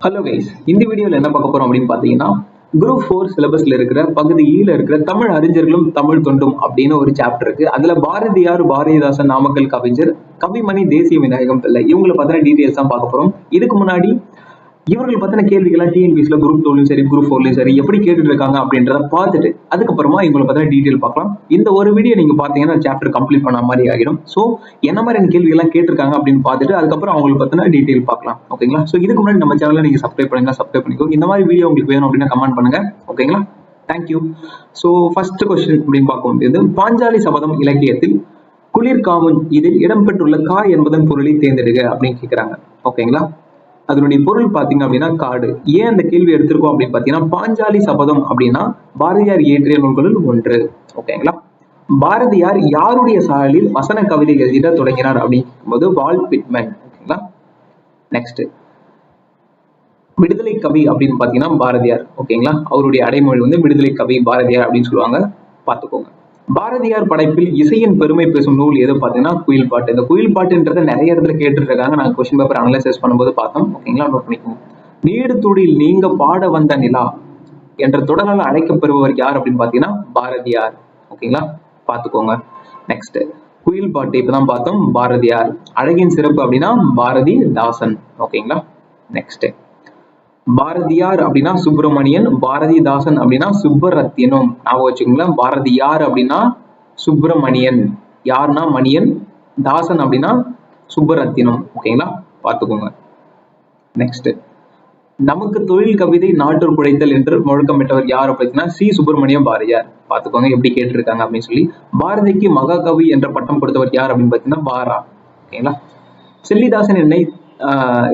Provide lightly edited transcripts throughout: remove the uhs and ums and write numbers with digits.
Hello guys, இந்த வீடியோவில் என்ன பார்க்க போறோம் அப்படின்னு பார்த்தீங்கன்னா, குரூப் 4 சிலபஸ்ல இருக்கிற பகுதி ஈல இருக்கிற தமிழ் அறிஞர்களும் தமிழ் தொண்டும் அப்படின்னு ஒரு சாப்டர் இருக்கு. அதுல பாரதியார், பாரதிதாசன், நாமக்கல் கவிஞர், கவிமணி, தேசிய விநாயகம் பிள்ளை இவங்களை பத்தின டீடைல்ஸ் தான் பார்க்க போறோம். இதுக்கு முன்னாடி இவர்கள் பத்தின கேள்விகள்லாம் டிஎன்பிஎஸ்ல குரூப் 2லயும் சரி குரூப் 4லயும் சரி எப்படி கேட்டுட்டு இருக்காங்க அப்படின்றத பார்த்துட்டு அதுக்கப்புறமா இவங்களை பத்தின டீடைல் பார்க்கலாம். இந்த ஒரு வீடியோ நீங்க பாத்தீங்கன்னா சாப்டர் கம்ப்ளீட் பண்ண மாதிரி ஆகிடும். ஸோ என்ன மாதிரி கேள்விகள்லாம் கேட்டிருக்காங்க அப்படின்னு பார்த்துட்டு அதுக்கப்புறம் அவங்களுக்கு பத்தின டீடைல் பார்க்கலாம். ஓகேங்களா? ஸோ இதுக்கு முன்னாடி நம்ம சேனலை நீங்க சப்ஸ்கிரைப் பண்ணுங்க, சப்ஸ்கிரைப் பண்ணிக்கோ. இந்த மாதிரி வீடியோ உங்களுக்கு வேணும் அப்படின்னா கமெண்ட் பண்ணுங்க. ஓகேங்களா? தேங்க்யூ. ஸோ ஃபர்ஸ்ட் கொஸ்டின் அப்படின்னு பார்க்கும்போது, பாஞ்சாலி சபதம் இலக்கியத்தில் குளிர்காமன் இதில் இடம்பெற்றுள்ள கா என்பதன் பொருளை தேர்ந்தெடுக்க அப்படின்னு கேட்கிறாங்க. ஓகேங்களா? அதனுடைய பொருள் பாத்தீங்க அப்படின்னா காடு. ஏன் அந்த கேள்வி எடுத்திருக்கோம் அப்படின்னு பாத்தீங்கன்னா, பாஞ்சாலி சபதம் அப்படின்னா பாரதியார் இயற்றிய நூல்களுள் ஒன்று. ஓகேங்களா? பாரதியார் யாருடைய சாயலில் வசன கவிதை எழுதிட தொடங்கினார் அப்படிங்கும்போது வால்ட் விட்மன். ஓகேங்களா? நெக்ஸ்ட், விடுதலை கவி அப்படின்னு பாத்தீங்கன்னா பாரதியார். ஓகேங்களா? அவருடைய அடைமொழி வந்து விடுதலை கவி பாரதியார் அப்படின்னு சொல்லுவாங்க, பாத்துக்கோங்க. பாரதியார் படைப்பில் இசையின் பெருமை பேசும் நூல் எது பாத்தீங்கன்னா குயில் பாட்டு. இந்த குயில் பாட்டுன்றத நிறைய இடத்துல கேட்டுட்டு இருக்காங்க. நாங்க கொஸ்டின் பேப்பர் அனலைசிஸ் பண்ணும்போது பார்த்தோம். ஓகேங்களா? நோட் பண்ணிக்கோங்க. நீடு துடியில் நீங்க பாட வந்த நிலா என்ற தொடரால் அழைக்கப்பெறுபவர் யார் அப்படின்னு பாத்தீங்கன்னா பாரதியார். ஓகேங்களா? பாத்துக்கோங்க. நெக்ஸ்ட், குயில் பாட்டு இப்பதான் பார்த்தோம், பாரதியார். அழகின் சிறப்பு அப்படின்னா பாரதிதாசன். ஓகேங்களா? நெக்ஸ்ட், பாரதியார் அப்படின்னா சுப்பிரமணியன், பாரதிதாசன் அப்படின்னா சுப்பரத்தினம். ஞாபகம் வச்சுக்கோங்களேன். பாரதியார் அப்படின்னா சுப்பிரமணியன், யாருன்னா மணியன், தாசன் அப்படின்னா சுப்பரத்தினம். ஓகேங்களா? பாத்துக்கோங்க. நெக்ஸ்ட், நமக்கு தொழில் கவிதை நாட்டூர் குழைத்தல் என்று முழக்கமிட்டவர் யார் அப்படின்னா சி சுப்பிரமணியம் பாரதியார். பாத்துக்கோங்க எப்படி கேட்டிருக்காங்க அப்படின்னு சொல்லி. பாரதிக்கு மகாகவி என்ற பட்டம் கொடுத்தவர் யார் அப்படின்னு பாத்தீங்கன்னா பாரா. ஓகேங்களா? செல்லிதாசன் என்னை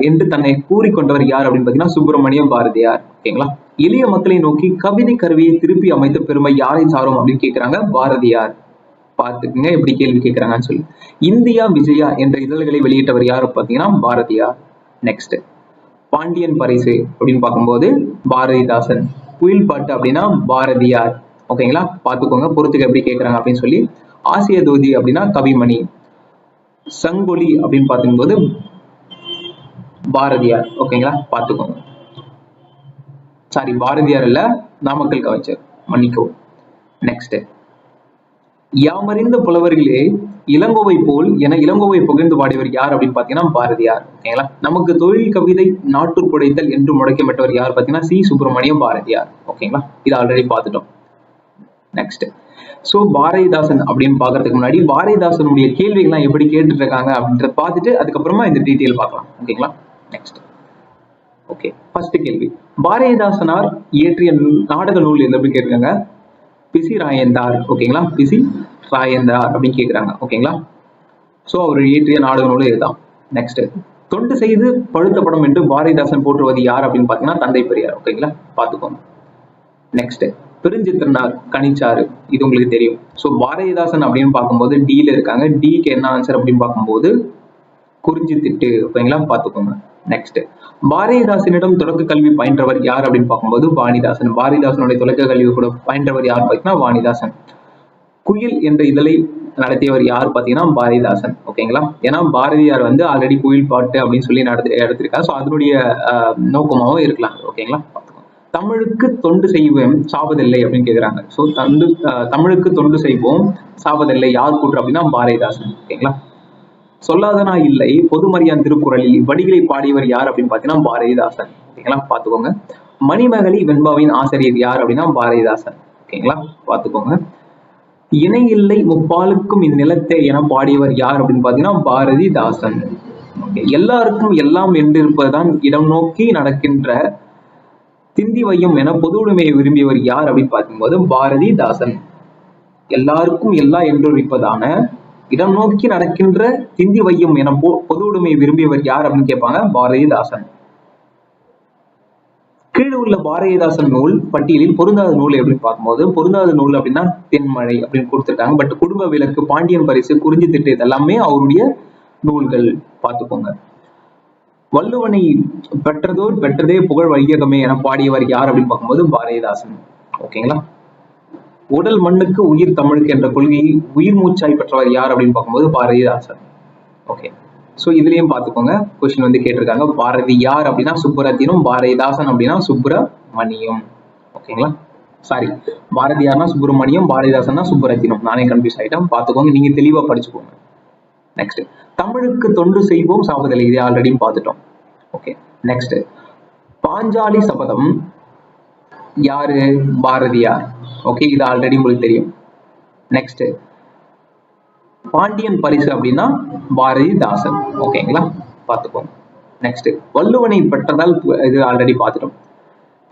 என்று தன்னை கூறிக்கொண்டவர் யார் அப்படின்னு பாத்தீங்கன்னா சுப்பிரமணியம் பாரதியார். ஓகேங்களா? எளிய மக்களை நோக்கி கவிதை கருவியை திருப்பி அமைத்த பெருமை யாரை சாரும் அப்படின்னு கேட்கிறாங்க பாரதியார். பாத்துக்குங்க எப்படி கேள்வி கேட்கிறாங்கன்னு சொல்லி. இந்தியா விஜயா என்ற இதழ்களை வெளியிட்டவர் யாரு பாத்தீங்கன்னா பாரதியார். நெக்ஸ்ட், பாண்டியன் பரிசு அப்படின்னு பார்க்கும்போது பாரதிதாசன். குயில் பாட்டு அப்படின்னா பாரதியார். ஓகேங்களா? பாத்துக்கோங்க பொறுத்துக்க எப்படி கேட்கிறாங்க அப்படின்னு சொல்லி. ஆசிய தூதி அப்படின்னா கவிமணி. சங்கொலி அப்படின்னு பார்க்கும்போது பாரதியார். ஓகேங்களா? பாத்துக்கோங்க. சாரி, பாரதியார் இல்ல, நாமக்கல் கவிஞர், மன்னிக்கோ. நெக்ஸ்ட், யாமறிந்த புலவர்களே இளங்கோவை போல் என இளங்கோவை புகழ்ந்து பாடியவர் யார் அப்படின்னு பாத்தீங்கன்னா பாரதியார். ஓகேங்களா? நமக்கு தொழில் கவிதை நாட்டூர் குடைத்தல் என்று முழக்கமிட்டவர் யார் பாத்தீங்கன்னா சி சுப்பிரமணியம் பாரதியார். ஓகேங்களா? இது ஆல்ரெடி பார்த்துட்டோம். நெக்ஸ்ட், சோ பாரதிதாசன் அப்படின்னு பாக்குறதுக்கு முன்னாடி பாரதிதாசனுடைய கேள்விகள்லாம் எப்படி கேட்டுட்டு இருக்காங்க அப்படின்றத பார்த்துட்டு அதுக்கப்புறமா இந்த டீட்டெயில் பார்க்கலாம். ஓகேங்களா? நெக்ஸ்ட், ஓகே, ஃபர்ஸ்ட் கேள்வி, பாரதிதாசனார் இயற்றிய நாடக நூல் எது அப்படின்னு கேட்கிறாங்க. பிசி ராயந்தார். ஓகேங்களா? பிசி ராயந்தார் அப்படின்னு கேட்கிறாங்க. ஓகேங்களா? சோ அவர் இயற்றிய நாடக நூல் இதுதான். நெக்ஸ்ட், தொண்டு செய்து பழுத்த படம் என்று பாரதிதாசன் போற்றுவது யார் அப்படின்னு பாத்தீங்கன்னா தந்தை பெரியார். ஓகேங்களா? பாத்துக்கோங்க. நெக்ஸ்ட், பெருஞ்சித்திரனார் கனிச்சாறு. இது உங்களுக்கு தெரியும். சோ பாரதிதாசன் அப்படின்னு பார்க்கும்போது டில இருக்காங்க. டிக்கு என்ன ஆன்சர் அப்படின்னு பார்க்கும்போது குறிஞ்சி திட்டு. ஓகேங்களா? பாத்துக்கோங்க. நெக்ஸ்ட், பாரதிதாசனிடம் தொடக்க கல்வி பயின்றவர் யார் அப்படின்னு பார்க்கும்போது வாணிதாசன். பாரதிதாசனுடைய தொடக்க கல்வி கூட பயின்றவர் யார் பார்த்தீங்கன்னா வாணிதாசன். குயில் என்ற இதழை நடத்தியவர் யார் பார்த்தீங்கன்னா பாரதிதாசன். ஓகேங்களா? ஏன்னா பாரதியார் வந்து ஆல்ரெடி குயில் பாட்டு அப்படின்னு சொல்லி எடுத்திருக்காரு. ஸோ அதனுடைய நோக்கமாகவும் இருக்கலாம். ஓகேங்களா? தமிழுக்கு தொண்டு செய்வோம் சாவதில்லை அப்படின்னு கேட்கிறாங்க. ஸோ தமிழுக்கு தொண்டு செய்வோம் சாவதில்லை யார் கூற்று அப்படின்னா பாரதிதாசன். ஓகேங்களா? சொல்லாதனா இல்லை பொதுமரியான் திருக்குறளில் வடிகளை பாடியவர் யார் அப்படின்னு பாத்தீங்கன்னா பாரதிதாசன். ஓகேங்களா? பாத்துக்கோங்க. மணிமகளி வெண்பாவின் ஆசிரியர் யார் அப்படின்னா பாரதிதாசன். ஓகேங்களா? பாத்துக்கோங்க. இணை இல்லை முப்பாலுக்கும் இந்நிலத்தை என பாடியவர் யார் அப்படின்னு பாத்தீங்கன்னா பாரதிதாசன். எல்லாருக்கும் எல்லாம் என்றிருப்பதுதான் இடம் நோக்கி நடக்கின்ற திந்தி வையம் என பொது உடைமையை விரும்பியவர் யார் அப்படின்னு பார்க்கும்போது பாரதிதாசன். எல்லாருக்கும் எல்லா என்று இருப்பதான இடம் நோக்கி நடக்கின்ற திந்தி வையம் என பொது உடைமையை விரும்பியவர் யார் அப்படின்னு கேட்பாங்க பாரதிதாசன். கீழே உள்ள பாரதிதாசன் நூல் பட்டியலில் பொருந்தாத நூல் அப்படின்னு பார்க்கும்போது பொருந்தாத நூல் அப்படின்னா தென்மழை அப்படின்னு கொடுத்துருக்காங்க. பட் குடும்ப விளக்கு, பாண்டியன் பரிசு, குறிஞ்சி திட்டு இதெல்லாமே அவருடைய நூல்கள். பார்த்துக்கோங்க. வள்ளுவனை பெற்றதோர் பெற்றதே புகழ் வையகமே என பாடியவர் யார் அப்படின்னு பார்க்கும்போது பாரதிதாசன். ஓகேங்களா? உடல் மண்ணுக்கு உயிர் தமிழுக்கு என்ற கொள்கையை உயிர் மூச்சாய் பெற்றவர் யார் அப்படின்னு பார்க்கும்போது பாரதிதாசன். ஓகே, ஸோ இதுலயும் பார்த்துக்கோங்க, கொஸ்டின் வந்து கேட்டிருக்காங்க. பாரதியார் அப்படின்னா சுப்புரத்தினம், பாரதிதாசன் அப்படின்னா சுப்பிரமணியம். ஓகேங்களா? சாரி, பாரதியார்னா சுப்பிரமணியம், பாரதிதாசன்னா சுப்புரத்தினம். நானே கன்ஃபியூஸ் ஆயிட்டேன், பார்த்துக்கோங்க, நீங்க தெளிவா படிச்சுக்கோங்க. நெக்ஸ்ட், தமிழுக்கு தொண்டு செய்வோம் சாவதில்லை, இது ஆல்ரெடி பார்த்துட்டோம். ஓகே, நெக்ஸ்ட், பாஞ்சாலி சபதம் யாரு? பாரதியார். ஓகே, இது ஆல்ரெடி உங்களுக்கு தெரியும். நெக்ஸ்ட், பாண்டியன் பரிசு அப்படின்னா பாரதிதாசன். ஓகேங்களா? பார்த்துக்கோங்க. நெக்ஸ்ட், வள்ளுவனை பெற்றதால், இது ஆல்ரெடி பார்த்துட்டோம்.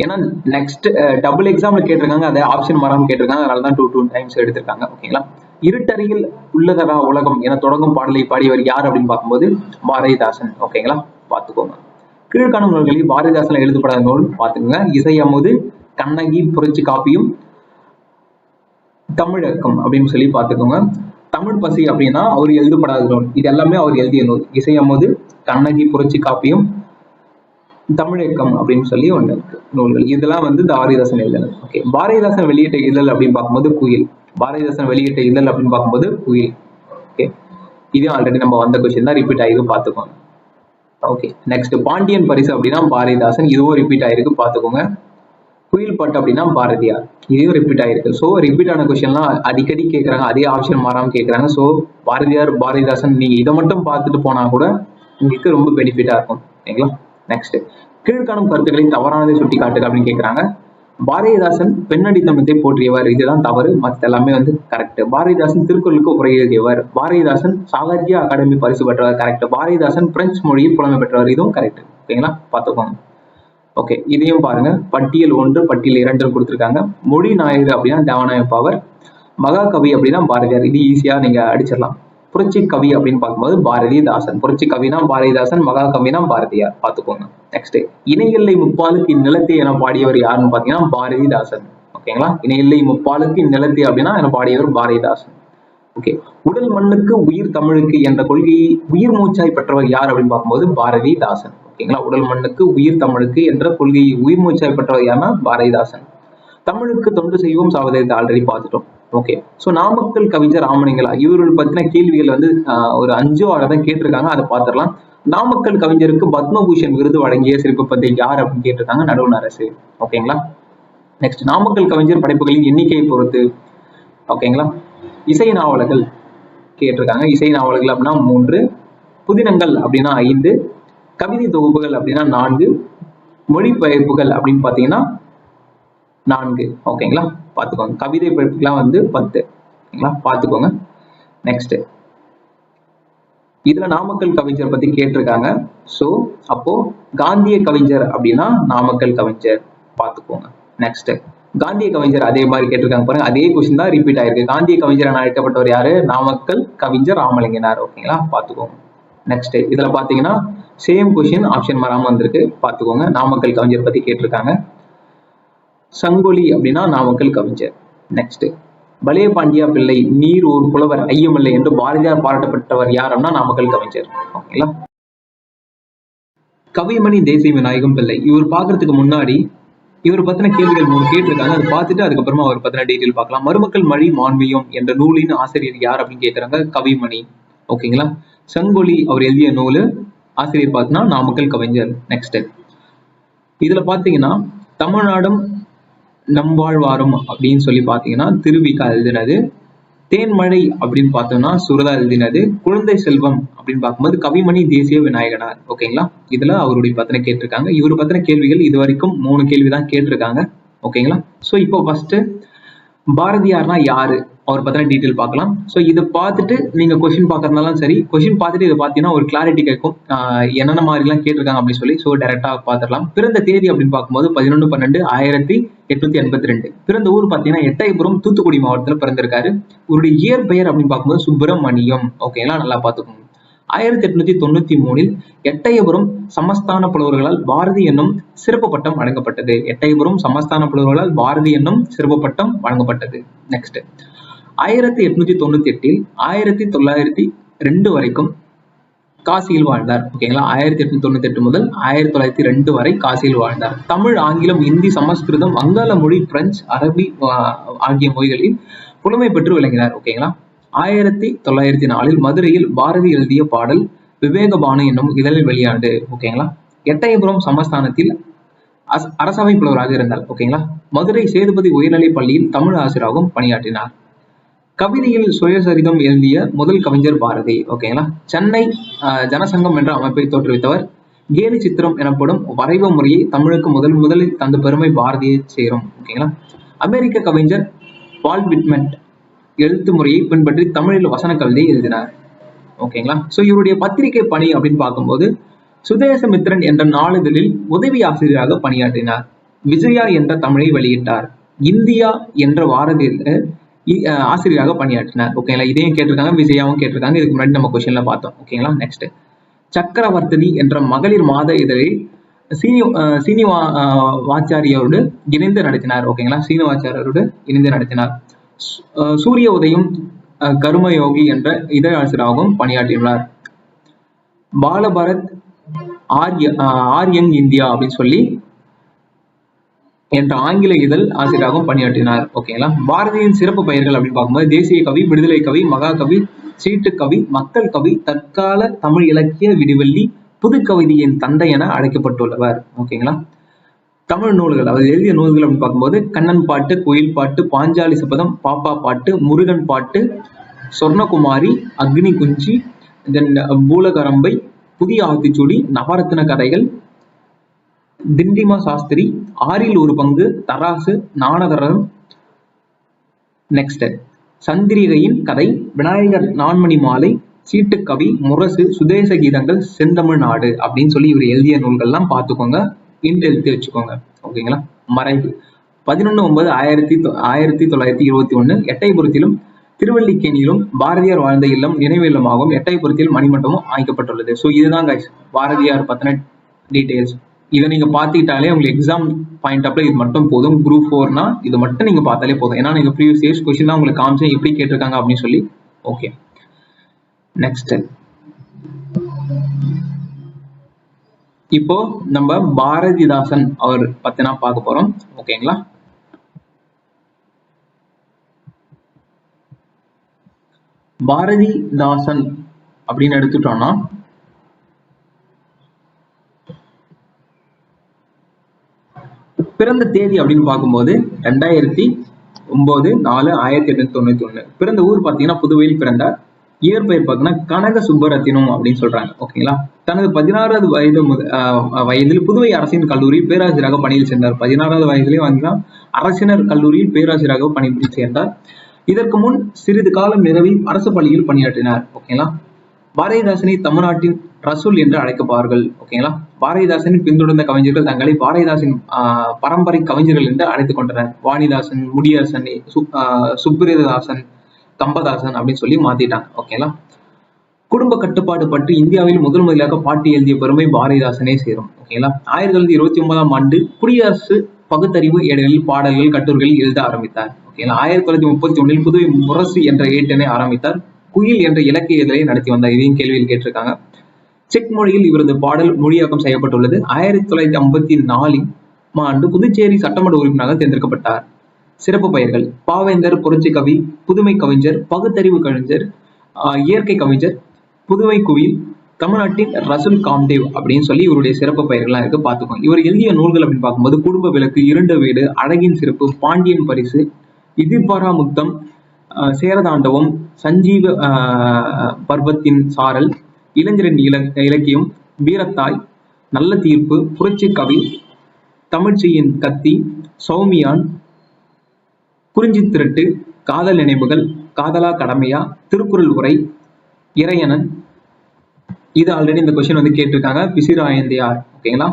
ஏன்னா நெக்ஸ்ட் டபுள் எக்ஸாம்ல கேட்டிருக்காங்க, அதை ஆப்ஷன் மாறாம கேட்டிருக்காங்க, அதனால தான் 2 டைம்ஸ் எடுத்திருக்காங்க. ஓகேங்களா? இருட்டறையில் உள்ளதரா உலகம் என தொடங்கும் பாடலை பாடியவர் யார் அப்படின்னு பார்க்கும்போது பாரதிதாசன். ஓகேங்களா? பார்த்துக்கோங்க. கீழ்காணும் நூல்களில் பாரதிதாசன் எழுதப்படாத நூல் பார்த்துக்கோங்க. இசையமுது, கண்ணகி, புரட்சி காப்பியும், தமிழக்கம் அப்படின்னு சொல்லி பார்த்துக்கோங்க. தமிழ் பசி அப்படின்னா அவர் எழுதப்படாத நூல், இது எல்லாமே அவர் எழுதிய நூல். இசையமுது, கண்ணகி, புரட்சி காப்பியும், தமிழக்கம் அப்படின்னு சொல்லி ஒன்று இருக்கு நூல்கள். இதெல்லாம் வந்து பாரதிதாசன் எழுதல். ஓகே, பாரதிதாசன் வெளியிட்ட இதழ் அப்படின்னு பார்க்கும்போது குயில். பாரதிதாசன் வெளியிட்ட இதழ் அப்படின்னு பார்க்கும்போது குயில். ஓகே, இதுவும் ஆல்ரெடி நம்ம வந்த கொஸ்டின் தான், ரிப்பீட் ஆகிருக்கு, பார்த்துக்கோங்க. ஓகே, நெக்ஸ்ட், பாண்டியன் பரிசு அப்படின்னா பாரதிதாசன், இதுவும் ரிப்பீட் ஆயிருக்கு, பார்த்துக்கோங்க. குயில் பாட்டு அப்படின்னா பாரதியார், இதையும் ரிப்பீட் ஆயிருக்கு. ஸோ ரிப்பீட் ஆன கொஸ்டின்லாம் அடிக்கடி கேட்குறாங்க, அதே ஆப்ஷன் மாறாம கேட்குறாங்க. ஸோ பாரதியார், பாரதிதாசன் நீங்க இதை மட்டும் பார்த்துட்டு போனா கூட உங்களுக்கு ரொம்ப பெனிஃபிட்டா இருக்கும். ஓகேங்களா? நெக்ஸ்ட், கீழ்காணும் கருத்துக்களை தவறானதை சுட்டி காட்டுக அப்படின்னு கேட்குறாங்க. பாரதிதாசன் பெண்ணடி தமிழத்தை போற்றியவர், இதுதான் தவறு, மற்ற எல்லாமே வந்து கரெக்ட். பாரதிதாசன் திருக்குறளுக்கு உரை எழுதியவர். பாரதிதாசன் சாகித்ய அகாடமி பரிசு பெற்றவர், கரெக்ட். பாரதிதாசன் பிரெஞ்சு மொழியில் புலமை பெற்றவர், இதுவும் கரெக்ட். ஓகேங்களா? பார்த்துக்கோங்க. ஓகே, இதையும் பாருங்க, பட்டியல் 1 பட்டியல் 2 கொடுத்துருக்காங்க. மொழி நாயகர் அப்படின்னா தேவநாயப்பாவர், மகாகவி அப்படின்னா பாரதியார், இது ஈஸியா நீங்க அடிச்சிடலாம். புரட்சி கவி அப்படின்னு பார்க்கும்போது பாரதிதாசன், புரட்சி கவினா பாரதிதாசன், மகாகவினா பாரதியார், பார்த்துக்கோங்க. நெக்ஸ்ட், இணையெல்லை முப்பாலுக்கு இந்நிலத்தை என பாடியவர் யாருன்னு பாத்தீங்கன்னா பாரதிதாசன். ஓகேங்களா? இணையெல்லை முப்பாலுக்கு இந்நிலத்தை அப்படின்னா என பாடியவர் பாரதிதாசன். ஓகே, உடல் மண்ணுக்கு உயிர் தமிழுக்கு என்ற கொள்கையை உயிர் மூச்சாய் பெற்றவர் யார் அப்படின்னு பார்க்கும்போது பாரதிதாசன். ஓகேங்களா? உடல் மண்ணுக்கு உயிர் தமிழுக்கு என்ற கொள்கையை உயிர் மூச்சாய் பெற்றவர் யாருன்னா பாரதிதாசன். தமிழுக்கு தொண்டு செய்வோம் சாவதை ஆல்ரெடி பார்த்துட்டோம். ஓகே, ஸோ நாமக்கல் கவிஞர் ராமலிங்கலா, இவர்கள் பத்தின கேள்விகள் வந்து ஒரு 5 6 தான் கேட்டிருக்காங்க, அதை பார்த்துடலாம். நாமக்கல் கவிஞருக்கு பத்மபூஷன் விருது வழங்கிய சிறப்பு யார் அப்படின்னு கேட்டிருக்காங்க, நடுவண் அரசு. ஓகேங்களா? நெக்ஸ்ட், நாமக்கல் கவிஞர் படைப்புகளின் எண்ணிக்கையை பொறுத்து. ஓகேங்களா? இசை நாவல்கள் கேட்டிருக்காங்க. இசை நாவல்கள் அப்படின்னா 3, புதினங்கள் அப்படின்னா 5, கவிதை தொகுப்புகள் அப்படின்னா 4, மொழிபெயர்ப்புகள் அப்படின்னு பாத்தீங்கன்னா 4. ஓகேங்களா? பார்த்துக்கோங்க. கவிதை படைப்புலாம் வந்து 10. ஓகேங்களா? பார்த்துக்கோங்க. நெக்ஸ்ட், இதுல நாமக்கல் கவிஞர் பத்தி கேட்டிருக்காங்க. ஸோ அப்போ காந்திய கவிஞர் அப்படின்னா நாமக்கல் கவிஞர், பார்த்துக்கோங்க. நெக்ஸ்ட், காந்திய கவிஞர் அதே மாதிரி கேட்டிருக்காங்க பாருங்க, அதே கொஸ்டின் தான் ரிப்பீட் ஆயிருக்கு. காந்திய கவிஞர் என அழைக்கப்பட்டவர் யாரு? நாமக்கல் கவிஞர் ராமலிங்கனார். ஓகேங்களா? பார்த்துக்கோங்க. நெக்ஸ்ட், இதுல பாத்தீங்கன்னா சேம் கொஸ்டின் ஆப்ஷன் மாறாம வந்திருக்கு, பார்த்துக்கோங்க. நாமக்கல் கவிஞர் பத்தி கேட்டிருக்காங்க. சங்கொலி அப்படின்னா நாமக்கல் கவிஞர். நெக்ஸ்ட், பலே பாண்டியா பிள்ளை நீர் ஒரு புலவர் ஐயமில்லை என்று பாரதியார் பாராட்டப்பட்டவர் யார் அப்படின்னா நாமக்கல் கவிஞர். ஓகேங்களா? கவிமணி தேசிய விநாயகம் பிள்ளை, இவர் பாக்குறதுக்கு முன்னாடி இவர் பத்தின கேள்விகள் 3 கேட்டிருக்காங்க, அதை பார்த்துட்டு அதுக்கப்புறமா அவர் பத்தின டீட்டெயில் பார்க்கலாம். மருமக்கள் மொழி மாண்பியம் என்ற நூலின் ஆசிரியர் யார் அப்படின்னு கேட்கிறாங்க, கவிமணி. ஓகேங்களா? சங்கொலி அவர் எழுதிய நூலு, ஆசிரியர் பார்த்தீங்கன்னா நாமக்கல் கவிஞர். நெக்ஸ்ட், இதுல பாத்தீங்கன்னா தமிழ்நாடும் நம்வாழ்வாரும் அப்படின்னு சொல்லி பாத்தீங்கன்னா திருவிக்கா எழுதினது. தேன்மழை அப்படின்னு பார்த்தோம்னா சுரதா எழுதினது. குழந்தை செல்வம் அப்படின்னு பார்க்கும்போது கவிமணி தேசிய விநாயகனார். ஓகேங்களா? இதுல அவருடைய பத்தின கேட்டிருக்காங்க. இவர் பத்தின கேள்விகள் இது வரைக்கும் 3 கேள்விதான் கேட்டிருக்காங்க. ஓகேங்களா? ஸோ இப்போ ஃபர்ஸ்ட் பாரதியார்னா யாரு, அவர் பத்தின டீட்டெயில் பார்க்கலாம். ஸோ இதை பார்த்துட்டு நீங்க கொஸ்டின் பார்க்கறதுனாலும் சரி, கொஸ்டின் பார்த்துட்டு இதை பார்த்தீங்கன்னா ஒரு கிளாரிட்டி கிடைக்கும், என்னென்ன மாதிரிலாம் கேட்டிருக்காங்க அப்படின்னு சொல்லி. ஸோ டைரக்டா பார்த்துடலாம். பிறந்த தேதி அப்படின்னு பார்க்கும்போது 11/12/1882. பிறந்த ஊர் பார்த்தீங்கன்னா எட்டயபுரம், தூத்துக்குடி மாவட்டத்தில் பிறந்திருக்காரு. இவருடைய இயற்பெயர் அப்படின்னு பார்க்கும்போது சுப்பிரமணியம். ஓகேங்களா? நல்லா பார்த்துக்கோங்க. 1893 எட்டயபுரம் சமஸ்தான புலவர்களால் பாரதி என்னும் சிறப்பு பட்டம் வழங்கப்பட்டது. எட்டயபுரம் சமஸ்தான புலவர்களால் பாரதி என்னும் சிறப்பு பட்டம் வழங்கப்பட்டது. நெக்ஸ்ட், 1898 1902 வரைக்கும் காசியில் வாழ்ந்தார். ஓகேங்களா? 1898 முதல் 1902 வரை காசியில் வாழ்ந்தார். தமிழ், ஆங்கிலம், இந்தி, சமஸ்கிருதம், வங்காள மொழி, பிரெஞ்சு, அரபி ஆகிய மொழிகளில் புலமை பெற்று விளங்கினார். ஓகேங்களா? 1904 மதுரையில் பாரதி எழுதிய பாடல் விவேகபானு என்னும் இதழில் வெளியானது. ஓகேங்களா. எட்டயபுரம் சமஸ்தானத்தில் அரசவை புலவராக இருந்தார். ஓகேங்களா. மதுரை சேதுபதி உயர்நிலைப் பள்ளியில் தமிழ் ஆசிரியராகவும் பணியாற்றினார். கவிதையில் சுயசரிதம் எழுதிய முதல் கவிஞர் பாரதி. ஓகேங்களா. சென்னை ஜனசங்கம் என்ற அமைப்பை தோற்றுவித்தவர். கேலி சித்திரம் எனப்படும் வரைவு முறையை தமிழுக்கு முதலில் தந்த பெருமை பாரதியை சேரும். ஓகேங்களா. அமெரிக்க கவிஞர் பால் விட்மெண்ட் எழுத்து முறையை பின்பற்றி தமிழில் வசன கவிதை எழுதினார். ஓகேங்களா. சோ இவருடைய பத்திரிகை பணி அப்படின்னு பார்க்கும்போது சுதேசமித்திரன் என்ற நாளிதழில் உதவி ஆசிரியராக பணியாற்றினார். விஜயா என்ற தமிழை வெளியிட்டார். இந்தியா என்ற வாரத்தில் ஆசிரியராக பணியாற்றினார். ஓகேங்களா. இதையும் கேட்டிருக்காங்க, விஜயாவும் கேட்டிருக்காங்க. இதுக்கு முன்னாடி நம்ம கொஸ்டின்ல பார்த்தோம். ஓகேங்களா. நெக்ஸ்ட், சக்கரவர்த்தினி என்ற மகளிர் மாத இதழில் சீனிவாச்சாரியோடு இணைந்து நடத்தினார். ஓகேங்களா. சீனிவாச்சாரியோடு இணைந்து நடத்தினார். சூரிய உதயம் கருமயோகி என்ற இதழாசிரியராகவும் பணியாற்றியுள்ளார். பாலபாரத் ஆர்யங் இந்தியா அப்படின்னு சொல்லி என்ற ஆங்கில இதழ் ஆசிரியராகவும் பணியாற்றினார். ஓகேங்களா. பாரதியின் சிறப்பு பெயர்கள் அப்படின்னு பார்க்கும்போது தேசிய கவி, விடுதலை கவி, மகாகவி, சீட்டு கவி, மக்கள் கவி, தற்கால தமிழ் இலக்கிய விடிவெள்ளி, புது கவிதையின் தந்தை என அழைக்கப்பட்டுள்ளவர். ஓகேங்களா. தமிழ் நூல்கள், அவர் எழுதிய நூல்கள் அப்படின்னு பார்க்கும்போது கண்ணன் பாட்டு, குயில் பாட்டு, பாஞ்சாலி சபதம், பாப்பா பாட்டு, முருகன் பாட்டு, சொர்ணகுமாரி, அக்னி குஞ்சி, தென் பூலகரம்பை, புதிய ஆத்திச்சூடி, நவரத்ன கதைகள், திண்டிமா சாஸ்திரி, ஆறில் ஒரு பங்கு, தராசு, நாணதரம், நெக்ஸ்ட் சந்திரிகையின் கதை, விநாயகர் நான்மணி மாலை, சீட்டுக்கவி, முரசு, சுதேச கீதங்கள், செந்தமிழ் நாடு அப்படின்னு சொல்லி இவர் எழுதிய நூல்கள்லாம் பார்த்துக்கோங்க, எழுதி வச்சுக்கோங்க. ஓகேங்களா. மறைவு 11/9/1921 எட்டயபுரத்திலும் திருவல்லிக்கேணியிலும் பாரதியார் வாழ்ந்த இல்லம் நினைவு இல்லமாகவும் எட்டயபுரத்தில் மணிமண்டபமும் அமைக்கப்பட்டுள்ளது. ஸோ இதுதான் கைஸ் பாரதியார் பத்தின டீடைல்ஸ். இதை நீங்க பாத்துக்கிட்டாலே உங்களுக்கு எக்ஸாம் பாயிண்ட் ஆஃப்ல இது மட்டும் போதும். குரூப் 4னா இது மட்டும் நீங்க பார்த்தாலே போதும். ஏன்னா நீங்க ப்ரீவியஸ் இயர்ஸ் கொஸ்டின் தான் உங்களுக்கு காமிச்சு எப்படி கேட்டிருக்காங்க அப்படின்னு சொல்லி. ஓகே. நெக்ஸ்ட், இப்போ நம்ம பாரதிதாசன் அவர் பத்தினா பார்க்க போறோம். ஓகேங்களா. பாரதிதாசன் அப்படின்னு எடுத்துட்டோம்னா பிறந்த தேதி அப்படின்னு பார்க்கும்போது 2009/4/1891. பிறந்த ஊர் பார்த்தீங்கன்னா புதுவையில் பிறந்தார். இயற்பெயர் பார்த்தீங்கன்னா கனக சுப்பரத்தினம் அப்படின்னு சொல்றாங்க. ஓகேங்களா. தனது 16வது வயதில் புதுவை அரசின் கல்லூரியில் பேராசிரியராக பணியில் சேர்ந்தார். 16வது வயதிலே வந்து அரசினர் கல்லூரியில் பேராசிரியராக பணியில் சேர்ந்தார். இதற்கு முன் சிறிது காலம் நிரவி அரசு பள்ளியில் பணியாற்றினார். ஓகேங்களா. பாரதிதாசனை தமிழ்நாட்டின் ரசூல் என்று அழைக்கப்படுவார்கள். ஓகேங்களா. பாரதிதாசனின் பின்தொடர்ந்த கவிஞர்கள் தங்களை பாரதிதாசன் பரம்பரை கவிஞர்கள் என்று அழைத்துக் கொண்டனர். வாணிதாசன், முடியரசன், சுப்பிரதாசன், கம்பதாசன் அப்படின்னு சொல்லி மாத்திட்டாங்க. ஓகேங்களா. குடும்ப கட்டுப்பாடு பற்றி இந்தியாவில் முதலியாக பாட்டு எழுதிய பெருமை பாரதிதாசனே சேரும். ஓகேங்களா. 1929ஆம் ஆண்டு குடியரசு பகுத்தறிவு ஏடுகளில் பாடல்கள், கட்டுரைகள் எழுத ஆரம்பித்தார். ஓகேங்களா. 1931 புதுவை முரசு என்ற ஏட்டினை ஆரம்பித்தார். குயில் என்ற இலக்கிய இதழை நடத்தி வந்தார். இதையும் கேள்வியில் கேட்டிருக்காங்க. செக் மொழியில் இவரது பாடல் மொழியாக்கம் செய்யப்பட்டுள்ளது. 1954ஆம் ஆண்டு புதுச்சேரி சட்டமன்ற உறுப்பினராக தேர்ந்தெடுக்கப்பட்டார். சிறப்பு பெயர்கள்: பாவேந்தர், புரட்சி கவி, புதுமை கவிஞர், பகுத்தறிவு கவிஞர், இயற்கை கவிஞர், புதுவை குயில், தமிழ்நாட்டின் ரசூல் காம்தேவ் அப்படின்னு சொல்லி இவருடைய சிறப்பு பெயர்கள்லாம் இருக்கு, பார்த்துக்கோங்க. இவர் எழுதிய நூல்கள் அப்படின்னு பார்க்கும்போது குடும்ப விளக்கு, இருண்ட வீடு, அழகின் சிறப்பு, பாண்டியன் பரிசு, எதிர்பாரா முத்தம், சேரதாண்டவம், சஞ்சீவ பர்வத்தின் சாரல், இளைஞரின் இலக்கியம், வீரத்தாய், நல்ல தீர்ப்பு, புரட்சி கவி, தமிழ்ச்சியின் கத்தி, சௌமியான், குறிஞ்சி திரட்டு, காதல் நினைவுகள், காதலா கடமையா, திருக்குறள் உரை, இறையனன். இது ஆல்ரெடி இந்த கொஸ்டின் வந்து கேட்டிருக்காங்க. பிசிராயந்தையார். ஓகேங்களா.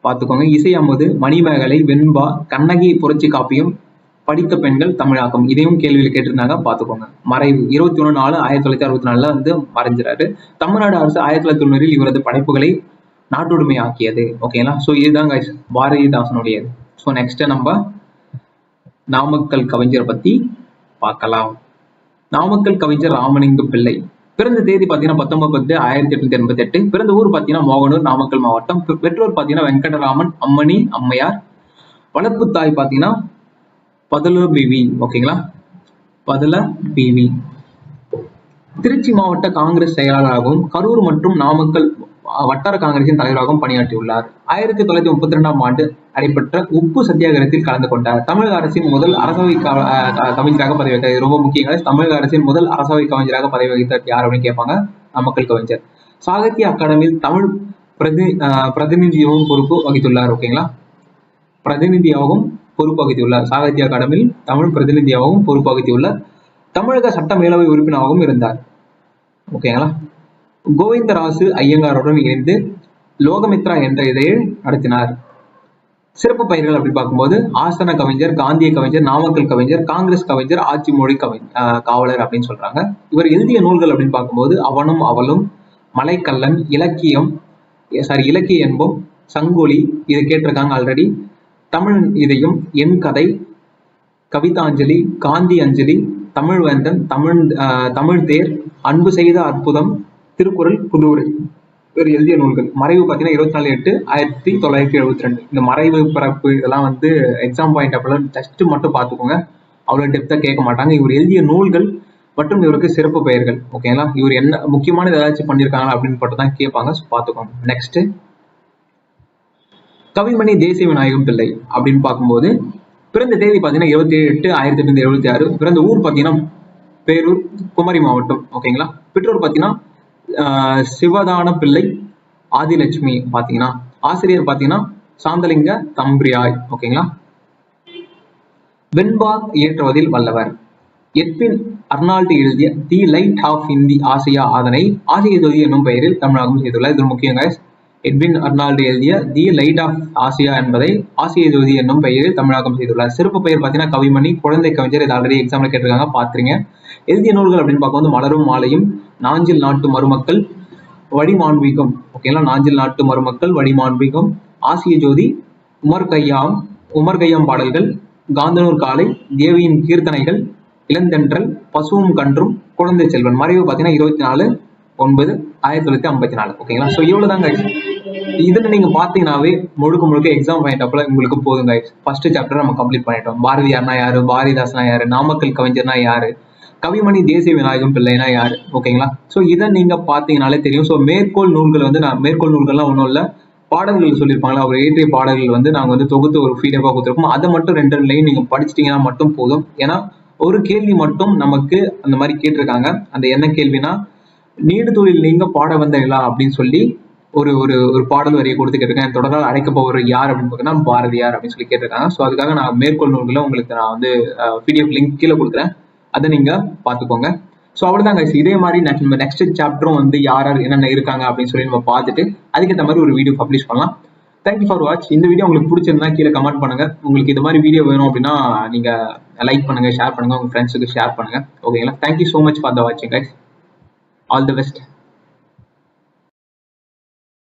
பார்த்துக்கோங்க. இசை அமுது, மணிமேகலை, வெண்பா, கண்ணகி புரட்சி காப்பியம், படித்த பெண்கள், தமிழாக்கம். இதையும் கேள்வியில் கேட்டிருந்தாங்க, பார்த்துக்கோங்க. மறைவு 21/4/1964 வந்து மறைஞ்சிறாரு. தமிழ்நாடு அரசு 1990 இவரது படைப்புகளை நாட்டுடைமை ஆக்கியது. ஓகேங்களா. ஸோ இதுதான் கைஸ் பாரதிதாசனுடையது. ஸோ நெக்ஸ்ட் நம்ம நாமக்கல் கவிஞரை பத்தி பார்க்கலாம். நாமக்கல் கவிஞர் ராமலிங்க பிள்ளை. பிறந்த தேதி பார்த்தீங்கன்னா 19/10/1888. பிறந்த ஊர் பார்த்தீங்கன்னா மோகனூர், நாமக்கல் மாவட்டம். பெற்றோர் பார்த்தீங்கன்னா வெங்கடராமன், அம்மணி, அம்மையார். வளர்ப்பு தாய் பார்த்தீங்கன்னா பதல பிவி. ஓகேங்களா. பதல பிவி. திருச்சி மாவட்ட காங்கிரஸ் செயலாளராகவும் கரூர் மற்றும் நாமக்கல் வட்டார காங்கிரசின் தலைவராகவும் பணியாற்றியுள்ளார். 1932ஆம் ஆண்டு நடைபெற்ற உப்பு சத்தியாகிரகத்தில் கலந்து கொண்டார். தமிழக அரசின் முதல் அரசவை கவிஞராக பதவி வகித்தார். இது ரொம்ப முக்கியங்க. தமிழக அரசின் முதல் அரசவை கவிஞராக பதவி வகித்தார் யார் அப்படின்னு கேட்பாங்க. நாமக்கல் கவிஞர். சாகித்ய அகாடமியில் தமிழ் பிரதிநிதியாகவும் பொறுப்பு வகித்துள்ளார். ஓகேங்களா, பிரதிநிதியாகவும் பொறுப்பு வகித்துள்ளார். சாகித்ய அகாடமியில் தமிழ் பிரதிநிதியாகவும் பொறுப்பு வகித்துள்ளார். தமிழக சட்ட மேலவை உறுப்பினராகவும் இருந்தார். ஓகேங்களா. கோவிந்தராசு ஐயங்காருடன் இணைந்து லோகமித்ரா என்ற இதழை நடத்தினார். சிறப்பு பெயர்கள் அப்படி பார்க்கும்போது ஆசன கவிஞர், காந்திய கவிஞர், நாமக்கல் கவிஞர், காங்கிரஸ் கவிஞர், ஆட்சி மொழி காவலர் அப்படின்னு சொல்றாங்க. இவர் எழுதிய நூல்கள் அப்படின்னு பார்க்கும்போது அவனும் அவளும், மலைக்கல்லன், இலக்கிய என்பம், சங்கொலி, இதை கேட்டிருக்காங்க ஆல்ரெடி, தமிழ் இதயம், என் கதை, கவிதாஞ்சலி, காந்தி அஞ்சலி, தமிழ்வேந்தன், தமிழ் தேர், அன்பு செய்த அற்புதம், திருக்குறள், புதுவுரை இவர் எழுதிய நூல்கள். மறைவு பார்த்தீங்கன்னா 24/8/1972. இந்த மறைவு பிறப்பு இதெல்லாம் வந்து எக்ஸாம் பாயிண்ட் அப்பெல்லாம் ஜஸ்ட் மட்டும் பார்த்துக்கோங்க, அவ்வளோ டெப்தா கேட்க மாட்டாங்க. இவர் எழுதிய நூல்கள் மற்றும் இவருக்கு சிறப்பு பெயர்கள். ஓகேங்களா, இவர் என்ன முக்கியமான ஏதாச்சும் பண்ணியிருக்காங்க அப்படின்னு மட்டும் தான் கேட்பாங்க, பார்த்துக்கோங்க. நெக்ஸ்ட், கவிமணி தேசிய விநாயகம் பிள்ளை அப்படின்னு பார்க்கும்போது பிறந்த தேதி பார்த்தீங்கன்னா 27/8/1876. பிறந்த ஊர் பார்த்தீங்கன்னா பேரூர், குமரி மாவட்டம். ஓகேங்களா. பெற்றோர் பார்த்தீங்கன்னா சிவதான பிள்ளை, ஆதிலட்சுமி. பார்த்தீங்கன்னா ஆசிரியர் பார்த்தீங்கன்னா சாந்தலிங்க தம்பிராய். ஓகேங்களா. வெண்பா இயற்றுவதில் வல்லவர். எட்வின் அர்னால்டு எழுதிய தி லைட் ஆஃப் இந்தி ஆசியா அதனை ஆசிய ஜோதி என்னும் பெயரில் தமிழாக்கம் செய்துள்ளார். இது முக்கியங்க. எட்வின் அர்னால்டு எழுதிய தி லைட் ஆஃப் ஆசியா என்பதை ஆசிய ஜோதி என்னும் பெயரில் தமிழாக்கம் செய்துள்ளார். சிறப்பு பெயர் பார்த்தீங்கன்னா கவிமணி, குழந்தை கவிஞர். இது ஆல்ரெடி எக்ஸாம்ல கேட்டிருக்காங்க, பார்த்துருங்க. எழுதிய நூல்கள் அப்படின்னு பார்க்கும்போது மலரும் மாலையும், நாஞ்சில் நாட்டு மருமக்கள், வழிமாண்பீகம். ஓகேங்களா, நாஞ்சில் நாட்டு மருமக்கள், வழிமாண்பீகம், ஆசிய ஜோதி, உமர் கய்யாம் பாடல்கள், காந்தனூர் காலை, தேவியின் கீர்த்தனைகள், இளந்தென்றல், பசுவும் கன்றும், குழந்தை செல்வன். மறைவு பார்த்தீங்கன்னா 24/9/1954. ஓகேங்களா. ஸோ இவ்வளவுதாங்க. இதுல நீங்க பாத்தீங்கன்னாவே முழுக்க எக்ஸாம் பாயிண்ட் அப்பல உங்களுக்கு போதுங்க. ஃபர்ஸ்ட் சாப்டர் நம்ம கம்ப்ளீட் பண்ணிட்டோம். பாரதியார்னா யாரு, பாரதிதாசனா யாரு, நாமக்கல் கவிஞர்னா யாரு, கவிமணி தேசிய விநாயகம் பிள்ளைனா யாரு. ஓகேங்களா. ஸோ இதை நீங்க பாத்தீங்கன்னாலே தெரியும். ஸோ மேற்கோள் நூல்கள் வந்து மேற்கோள் நூல்கள்லாம் ஒன்றும் இல்லை, பாடல்கள் சொல்லியிருப்பாங்களா, அவர் இயற்றிய பாடல்கள் வந்து நாங்கள் வந்து தொகுத்து ஒரு ஃபீடப்பாக கொடுத்துருக்கோம். அதை மட்டும் 2 லைன் நீங்க படிச்சிட்டீங்கன்னா மட்டும் போதும். ஏன்னா ஒரு கேள்வி மட்டும் நமக்கு அந்த மாதிரி கேட்டிருக்காங்க. அந்த என்ன கேள்வினா, நீடு தொழில் நீங்க பாட வந்தீங்களா அப்படின்னு சொல்லி ஒரு ஒரு பாடல் வரியை கொடுத்து கேட்டிருக்கேன். தொடரால் அழைக்கப்பவர் யார் அப்படின்னு பார்த்தீங்கன்னா பாரதியார் அப்படின்னு சொல்லி கேட்டிருக்காங்க. ஸோ அதுக்காக நான் மேற்கோள் நூல்களை உங்களுக்கு நான் வந்து பிடிஎஃப் லிங்க் கீழே கொடுக்குறேன், அதை நீங்க பார்த்துக்கோங்க. ஸோ அவ்வளோதாங்க. இதே மாதிரி நெக்ஸ்ட் சாப்டரும் வந்து யார் என்னென்ன இருக்காங்க அப்படின்னு சொல்லி நம்ம பார்த்துட்டு அதுக்கேற்ற மாதிரி ஒரு வீடியோ பப்ளிஷ் பண்ணலாம். Thank you for watch. இந்த வீடியோ உங்களுக்கு பிடிச்சிருந்தா கீழே கமெண்ட் பண்ணுங்க. உங்களுக்கு இது மாதிரி வீடியோ வேணும் அப்படின்னா நீங்க லைக் பண்ணுங்க, ஷேர் பண்ணுங்க, உங்க ஃப்ரெண்ட்ஸுக்கு ஷேர் பண்ணுங்க. ஓகேங்களா. Thank you so much for the வாட்சிங் கைஸ். All the best.